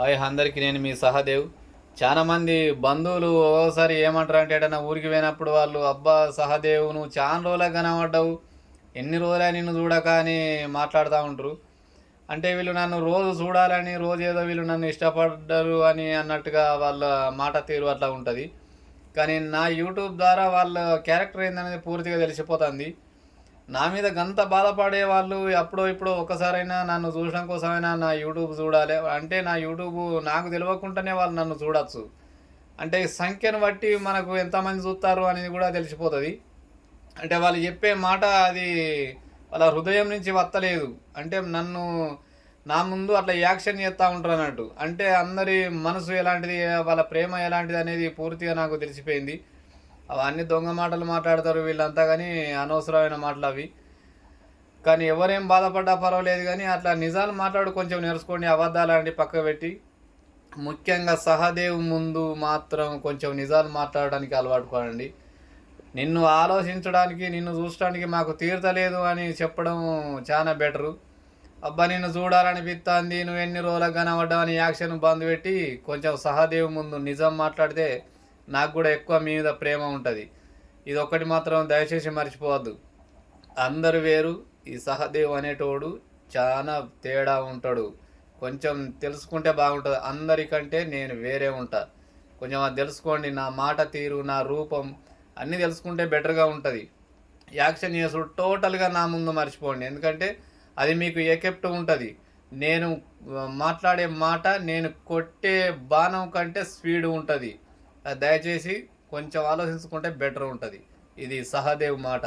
Hi అందరికీ, నేను మీ సహదేవ్. చాలామంది బంధువులు ఒక్కోసారి ఏమంటారు అంటే, ఏదైనా ఊరికి పోయినప్పుడు వాళ్ళు, అబ్బా సహదేవ్ నువ్వు చాలా రోజులకు కనబడ్డావు, ఎన్ని రోజులే నిన్ను చూడక అని మాట్లాడుతూ ఉంటారు. అంటే వీళ్ళు నన్ను రోజు చూడాలని, రోజు ఏదో వీళ్ళు నన్ను ఇష్టపడ్డారు అని అన్నట్టుగా వాళ్ళ మాట తీరు అట్లా ఉంటుంది. కానీ నా యూట్యూబ్ ద్వారా వాళ్ళ క్యారెక్టర్ ఏందనేది పూర్తిగా తెలిసిపోతుంది. నా మీద గంత బాధపడే వాళ్ళు అప్పుడో ఇప్పుడో ఒక్కసారైనా నన్ను చూడడం కోసమైనా నా యూట్యూబ్ చూడాలి. అంటే నా యూట్యూబ్ నాకు తెలియకుండానే వాళ్ళు నన్ను చూడొచ్చు. అంటే సంఖ్యను బట్టి మనకు ఎంతమంది చూస్తారు అనేది కూడా తెలిసిపోతుంది. అంటే వాళ్ళు చెప్పే మాట అది వాళ్ళ హృదయం నుంచి వత్తలేదు. అంటే నన్ను నా ముందు అట్లా యాక్షన్ చేస్తూ ఉంటారు అన్నట్టు. అంటే అందరి మనసు ఎలాంటిది, వాళ్ళ ప్రేమ ఎలాంటిది అనేది పూర్తిగా నాకు తెలిసిపోయింది. అవన్నీ దొంగ మాటలు మాట్లాడతారు వీళ్ళంతా, కానీ అనవసరమైన మాటలు అవి. కానీ ఎవరేం బాధపడ్డా పర్వాలేదు, కానీ అట్లా నిజాలు మాట్లాడు కొంచెం నేర్చుకోండి. అబద్ధాలంటే పక్క పెట్టి ముఖ్యంగా సహదేవ్ ముందు మాత్రం కొంచెం నిజాలు మాట్లాడడానికి అలవాటు పడండి. నిన్ను ఆలోచించడానికి, నిన్ను చూడటానికి మాకు తీరతలేదు అని చెప్పడం చాలా బెటరు. అబ్బా నిన్ను చూడాలనిపిస్తుంది, నువ్వు ఎన్ని రోజులకు కనబడ్డావు అని యాక్షన్ బంద్ పెట్టి కొంచెం సహదేవ్ ముందు నిజం మాట్లాడితే నాకు కూడా ఎక్కువ మీ మీద ప్రేమ ఉంటుంది. ఇది ఒక్కటి మాత్రం దయచేసి మర్చిపోవద్దు. అందరు వేరు, ఈ సహదేవ్ అనేటోడు చాలా తేడా ఉంటాడు. కొంచెం తెలుసుకుంటే బాగుంటుంది. అందరికంటే నేను వేరే ఉంటా. కొంచెం అది తెలుసుకోండి. నా మాట తీరు, నా రూపం అన్నీ తెలుసుకుంటే బెటర్గా ఉంటుంది. యాక్షన్ చేసుడు టోటల్గా నా ముందు మర్చిపోండి, ఎందుకంటే అది మీకు ఎకెప్ట్ ఉంటుంది. నేను మాట్లాడే మాట, నేను కొట్టే బాణం కంటే స్పీడ్ ఉంటుంది. దయచేసి కొంచెం ఆలోచించుకుంటే బెటర్ ఉంటుంది. ఇది సహదేవ్ మాట.